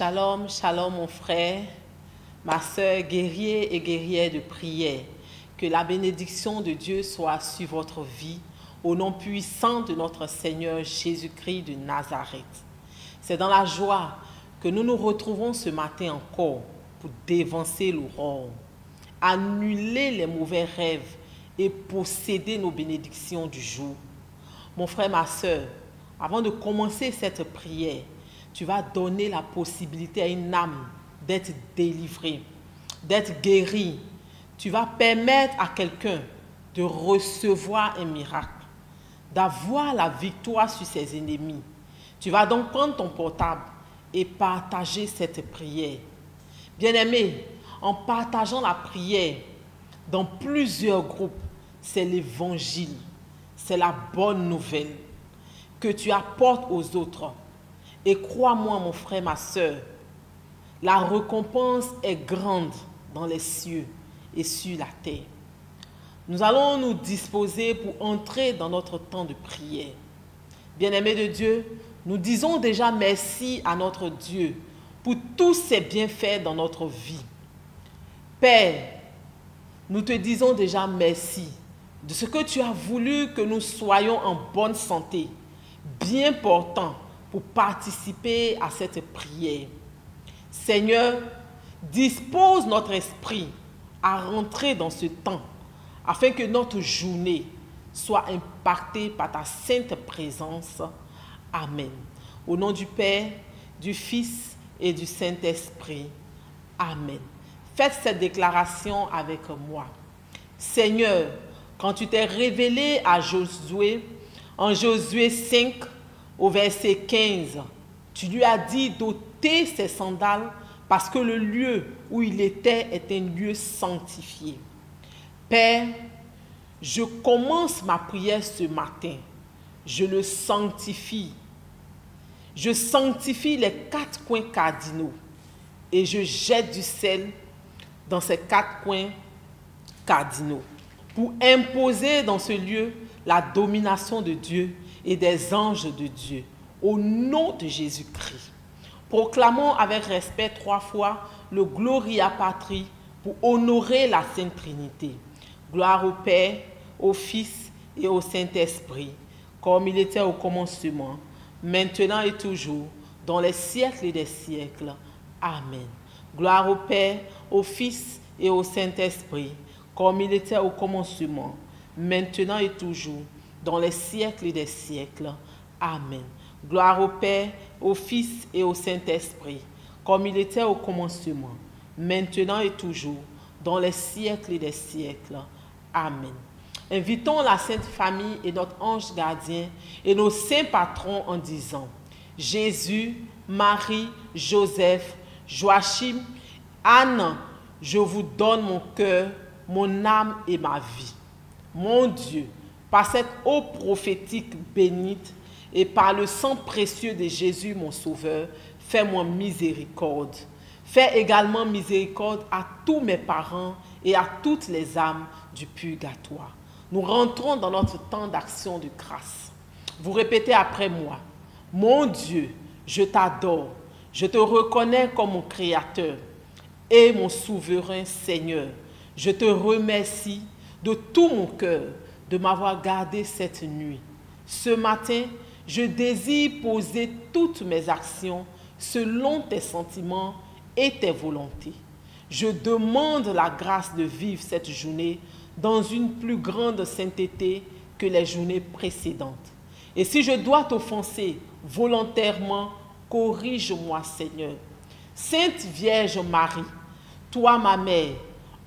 Shalom, shalom mon frère, ma soeur, guerrier et guerrière de prière. Que la bénédiction de Dieu soit sur votre vie, au nom puissant de notre Seigneur Jésus-Christ de Nazareth. C'est dans la joie que nous nous retrouvons ce matin encore pour dévancer l'aurore, annuler les mauvais rêves et posséder nos bénédictions du jour. Mon frère, ma soeur, avant de commencer cette prière, tu vas donner la possibilité à une âme d'être délivrée, d'être guérie. Tu vas permettre à quelqu'un de recevoir un miracle, d'avoir la victoire sur ses ennemis. Tu vas donc prendre ton portable et partager cette prière. Bien-aimé, en partageant la prière dans plusieurs groupes, c'est l'évangile, c'est la bonne nouvelle que tu apportes aux autres. Et crois-moi, mon frère, ma soeur, la récompense est grande dans les cieux et sur la terre. Nous allons nous disposer pour entrer dans notre temps de prière. Bien-aimés de Dieu, nous disons déjà merci à notre Dieu pour tous ses bienfaits dans notre vie. Père, nous te disons déjà merci de ce que tu as voulu que nous soyons en bonne santé, bien portants, pour participer à cette prière. Seigneur, dispose notre esprit à rentrer dans ce temps afin que notre journée soit impactée par ta sainte présence. Amen. Au nom du Père, du Fils et du Saint-Esprit. Amen. Faites cette déclaration avec moi. Seigneur, quand tu t'es révélé à Josué, en Josué 5, au verset 15, tu lui as dit d'ôter ses sandales parce que le lieu où il était est un lieu sanctifié. Père, je commence ma prière ce matin. Je le sanctifie. Je sanctifie les 4 coins cardinaux et je jette du sel dans ces 4 coins cardinaux pour imposer dans ce lieu la domination de Dieu et des anges de Dieu, au nom de Jésus-Christ. Proclamons avec respect 3 fois le Gloria Patri pour honorer la Sainte Trinité. Gloire au Père, au Fils et au Saint-Esprit, comme il était au commencement, maintenant et toujours, dans les siècles des siècles. Amen. Gloire au Père, au Fils et au Saint-Esprit, comme il était au commencement, maintenant et toujours, dans les siècles des siècles. Amen. Gloire au Père, au Fils et au Saint-Esprit, comme il était au commencement, maintenant et toujours, dans les siècles des siècles. Amen. Invitons la Sainte Famille et notre ange gardien et nos saints patrons en disant: Jésus, Marie, Joseph, Joachim, Anne, je vous donne mon cœur, mon âme et ma vie. Mon Dieu, par cette eau prophétique bénite et par le sang précieux de Jésus, mon Sauveur, fais-moi miséricorde. Fais également miséricorde à tous mes parents et à toutes les âmes du purgatoire. Nous rentrons dans notre temps d'action de grâce. Vous répétez après moi: Mon Dieu, je t'adore, je te reconnais comme mon Créateur et mon souverain Seigneur. Je te remercie de tout mon cœur de m'avoir gardé cette nuit. Ce matin, je désire poser toutes mes actions selon tes sentiments et tes volontés. Je demande la grâce de vivre cette journée dans une plus grande sainteté que les journées précédentes. Et si je dois t'offenser volontairement, corrige-moi, Seigneur. Sainte Vierge Marie, toi ma mère,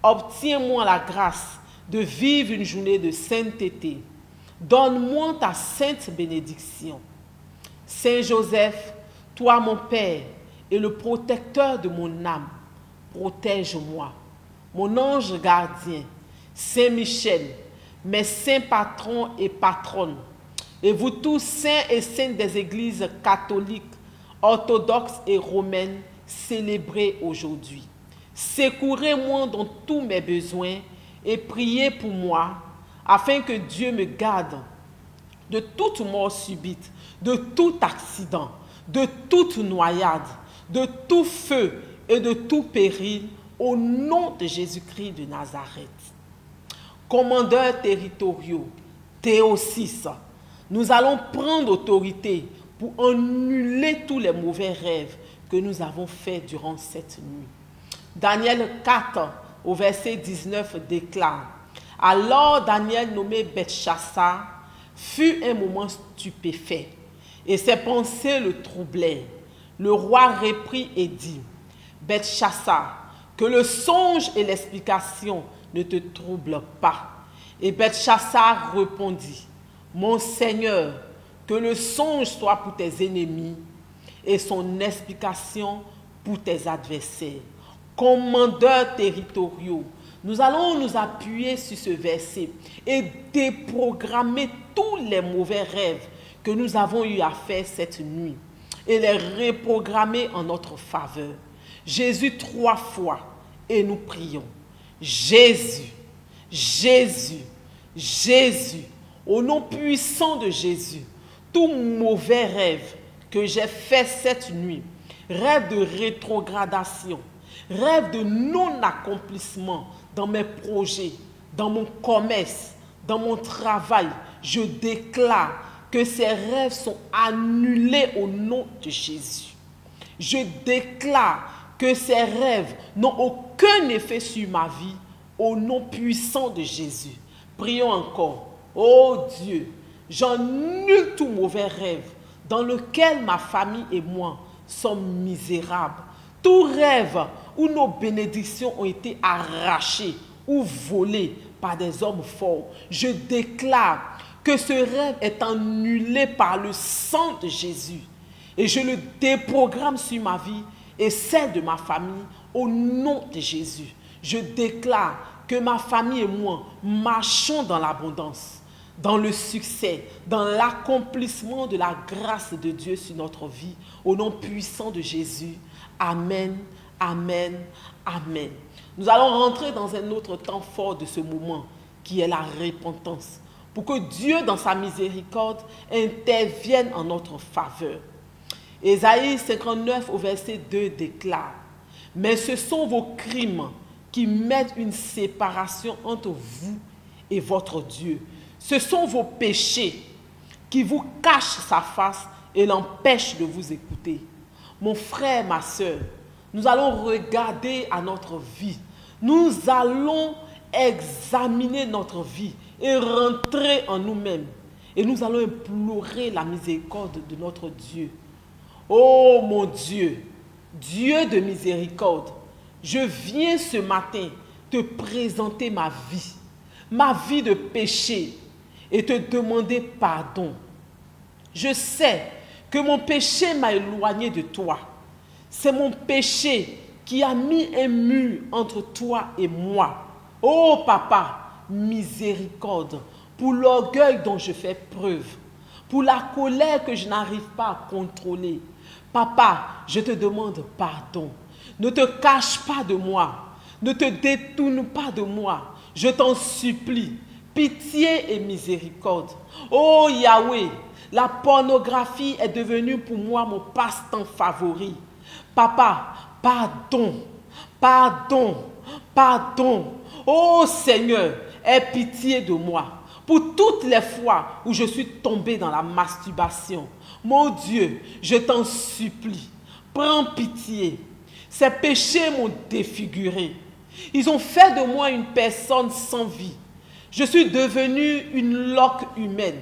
obtiens-moi la grâce de vivre une journée de sainteté. Donne-moi ta sainte bénédiction. Saint Joseph, toi mon Père et le protecteur de mon âme, protège-moi. Mon ange gardien, Saint Michel, mes saints patrons et patronnes, et vous tous saints et saintes des églises catholiques, orthodoxes et romaines célébrées aujourd'hui. Secourez-moi dans tous mes besoins et priez pour moi, afin que Dieu me garde de toute mort subite, de tout accident, de toute noyade, de tout feu et de tout péril, au nom de Jésus-Christ de Nazareth. Commandeurs territoriaux, Théosis, nous allons prendre autorité pour annuler tous les mauvais rêves que nous avons faits durant cette nuit. Daniel 4, au verset 19, déclare: Alors Daniel, nommé Belchassar, fut un moment stupéfait, et ses pensées le troublèrent. Le roi reprit et dit: Belchassar, que le songe et l'explication ne te troublent pas. Et Belchassar répondit: Mon Seigneur, que le songe soit pour tes ennemis et son explication pour tes adversaires. Commandeurs territoriaux, nous allons nous appuyer sur ce verset et déprogrammer tous les mauvais rêves que nous avons eu à faire cette nuit et les reprogrammer en notre faveur. Jésus 3 fois, et nous prions: Jésus, Jésus, Jésus, au nom puissant de Jésus, tout mauvais rêve que j'ai fait cette nuit, rêve de rétrogradation, rêve de non-accomplissement dans mes projets, dans mon commerce, dans mon travail, je déclare que ces rêves sont annulés au nom de Jésus. Je déclare que ces rêves n'ont aucun effet sur ma vie au nom puissant de Jésus. Prions encore. Oh Dieu, j'annule tout mauvais rêve dans lequel ma famille et moi sommes misérables. Tout rêve où nos bénédictions ont été arrachées ou volées par des hommes forts, je déclare que ce rêve est annulé par le sang de Jésus. Et je le déprogramme sur ma vie et celle de ma famille au nom de Jésus. Je déclare que ma famille et moi marchons dans l'abondance, dans le succès, dans l'accomplissement de la grâce de Dieu sur notre vie, au nom puissant de Jésus. Amen, amen, amen. Nous allons rentrer dans un autre temps fort de ce moment, qui est la repentance, pour que Dieu, dans sa miséricorde, intervienne en notre faveur. Ésaïe 59, au verset 2, déclare: Mais ce sont vos crimes qui mettent une séparation entre vous et votre Dieu. Ce sont vos péchés qui vous cachent sa face et l'empêchent de vous écouter. Mon frère, ma soeur, nous allons regarder à notre vie. Nous allons examiner notre vie et rentrer en nous-mêmes. Et nous allons implorer la miséricorde de notre Dieu. Oh mon Dieu, Dieu de miséricorde, je viens ce matin te présenter ma vie de péché, et te demander pardon. Je sais que mon péché m'a éloigné de toi. C'est mon péché qui a mis un mur entre toi et moi. Oh papa, miséricorde, pour l'orgueil dont je fais preuve, pour la colère que je n'arrive pas à contrôler. Papa, je te demande pardon. Ne te cache pas de moi. Ne te détourne pas de moi. Je t'en supplie. Pitié et miséricorde. Oh Yahweh, la pornographie est devenue pour moi mon passe-temps favori. Papa, pardon, pardon, pardon. Oh Seigneur, aie pitié de moi pour toutes les fois où je suis tombé dans la masturbation. Mon Dieu, je t'en supplie, prends pitié. Ces péchés m'ont défiguré. Ils ont fait de moi une personne sans vie. Je suis devenue une loque humaine.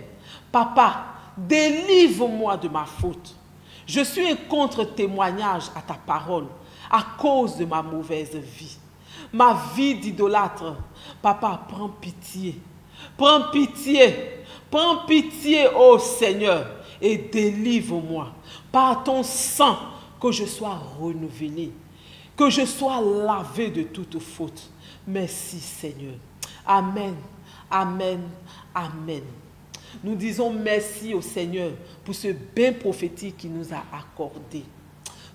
Papa, délivre-moi de ma faute. Je suis un contre-témoignage à ta parole à cause de ma mauvaise vie. Ma vie d'idolâtre. Papa, prends pitié. Prends pitié. Prends pitié, ô Seigneur, et délivre-moi. Par ton sang, que je sois renouvelé. Que je sois lavé de toute faute. Merci, Seigneur. Amen. Amen, amen. Nous disons merci au Seigneur pour ce bain prophétique qu'il nous a accordé.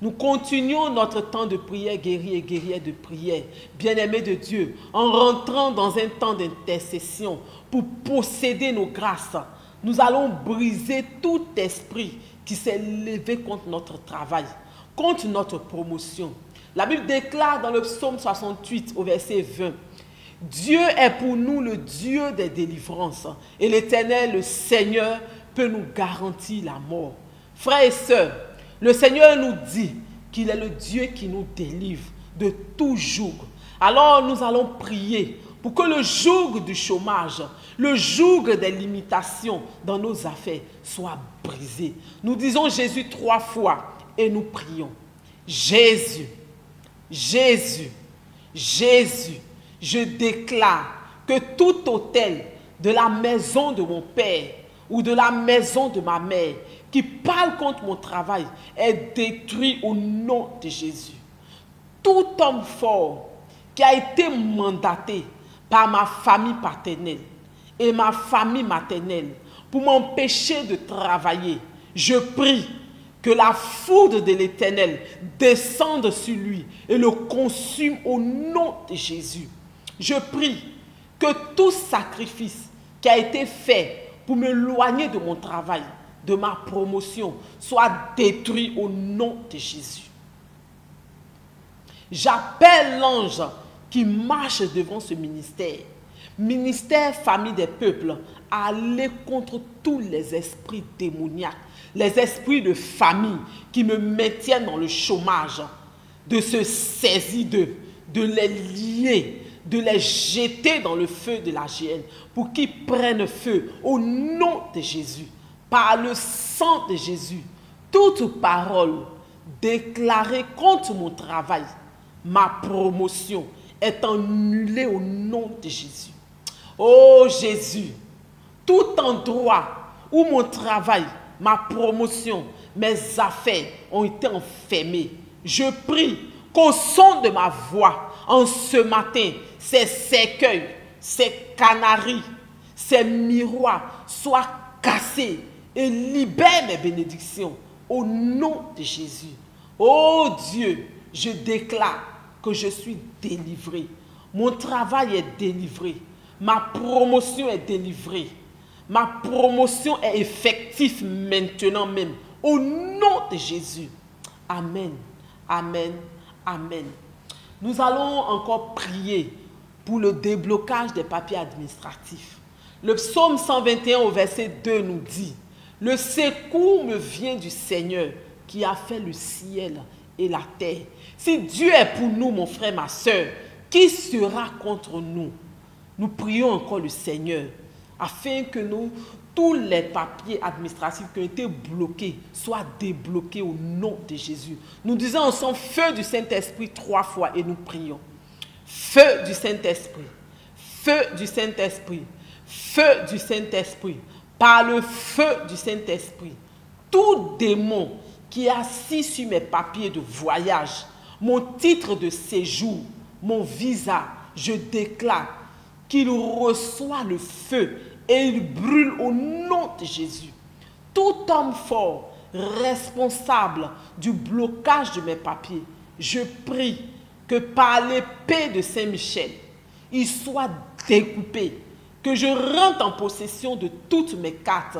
Nous continuons notre temps de prière, guerrier et guerrière de prière, bien-aimés de Dieu, en rentrant dans un temps d'intercession pour posséder nos grâces. Nous allons briser tout esprit qui s'est levé contre notre travail. contre notre promotion. La Bible déclare dans le psaume 68 au verset 20, Dieu est pour nous le Dieu des délivrances et l'Éternel, le Seigneur, peut nous garantir la mort. Frères et sœurs, le Seigneur nous dit qu'il est le Dieu qui nous délivre de tout joug. Alors nous allons prier pour que le joug du chômage, le joug des limitations dans nos affaires soit brisé. Nous disons Jésus 3 fois et nous prions. Jésus, Jésus, Jésus, je déclare que tout autel de la maison de mon père ou de la maison de ma mère qui parle contre mon travail est détruit au nom de Jésus. Tout homme fort qui a été mandaté par ma famille paternelle et ma famille maternelle pour m'empêcher de travailler, je prie que la foudre de l'Éternel descende sur lui et le consume au nom de Jésus. Je prie que tout sacrifice qui a été fait pour m'éloigner de mon travail, de ma promotion, soit détruit au nom de Jésus. J'appelle l'ange qui marche devant ce ministère famille des peuples, à aller contre tous les esprits démoniaques, les esprits de famille qui me maintiennent dans le chômage, de se saisir d'eux, de les lier, de les jeter dans le feu de la géhenne pour qu'ils prennent feu au nom de Jésus. Par le sang de Jésus, toute parole déclarée contre mon travail, ma promotion est annulée au nom de Jésus. Oh Jésus, tout endroit où mon travail, ma promotion, mes affaires ont été enfermées, je prie qu'au son de ma voix, en ce matin, ces cercueils, ces canaries, ces miroirs soient cassés et libèrent mes bénédictions au nom de Jésus. Oh Dieu, je déclare que je suis délivré. Mon travail est délivré. Ma promotion est délivrée. Ma promotion est effective maintenant même. Au nom de Jésus. Amen. Amen. Amen. Nous allons encore prier pour le déblocage des papiers administratifs. Le psaume 121 au verset 2 nous dit: le secours me vient du Seigneur qui a fait le ciel et la terre. Si Dieu est pour nous, mon frère, ma soeur, qui sera contre nous? Nous prions encore le Seigneur afin que tous les papiers administratifs qui ont été bloqués soient débloqués au nom de Jésus. Nous disons ensemble feu du Saint-Esprit 3 fois et nous prions. Feu du Saint-Esprit, feu du Saint-Esprit, feu du Saint-Esprit, par le feu du Saint-Esprit. Tout démon qui est assis sur mes papiers de voyage, mon titre de séjour, mon visa, je déclare qu'il reçoit le feu et il brûle au nom de Jésus. Tout homme fort, responsable du blocage de mes papiers, je prie que par l'épée de Saint-Michel, il soit découpé, que je rentre en possession de toutes mes cartes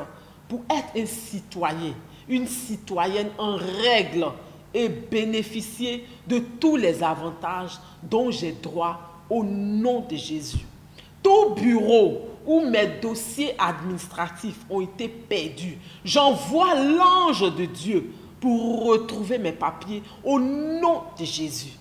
pour être un citoyen, une citoyenne en règle et bénéficier de tous les avantages dont j'ai droit au nom de Jésus. Tout bureau où mes dossiers administratifs ont été perdus, j'envoie l'ange de Dieu pour retrouver mes papiers au nom de Jésus.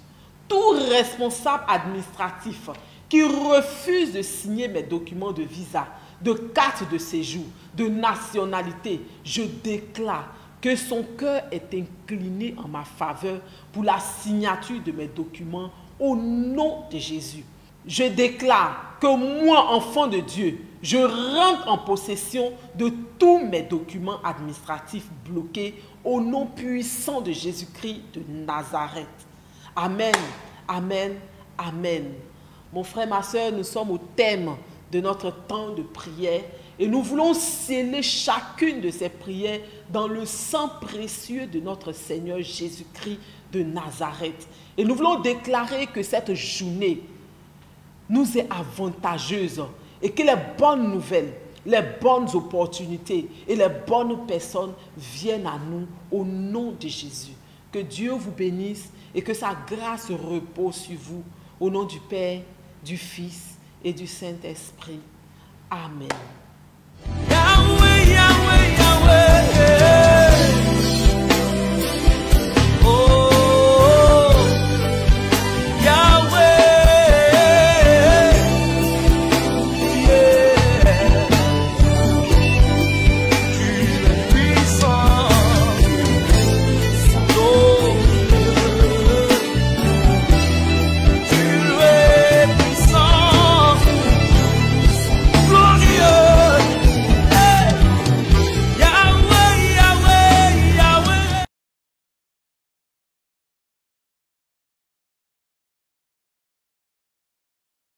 Tout responsable administratif qui refuse de signer mes documents de visa, de carte de séjour, de nationalité, je déclare que son cœur est incliné en ma faveur pour la signature de mes documents au nom de Jésus. Je déclare que moi, enfant de Dieu, je rentre en possession de tous mes documents administratifs bloqués au nom puissant de Jésus-Christ de Nazareth. Amen, amen, amen. Mon frère, ma soeur, nous sommes au thème de notre temps de prière et nous voulons sceller chacune de ces prières dans le sang précieux de notre Seigneur Jésus-Christ de Nazareth. Et nous voulons déclarer que cette journée nous est avantageuse et que les bonnes nouvelles, les bonnes opportunités et les bonnes personnes viennent à nous au nom de Jésus. Que Dieu vous bénisse et que sa grâce repose sur vous. Au nom du Père, du Fils et du Saint-Esprit. Amen.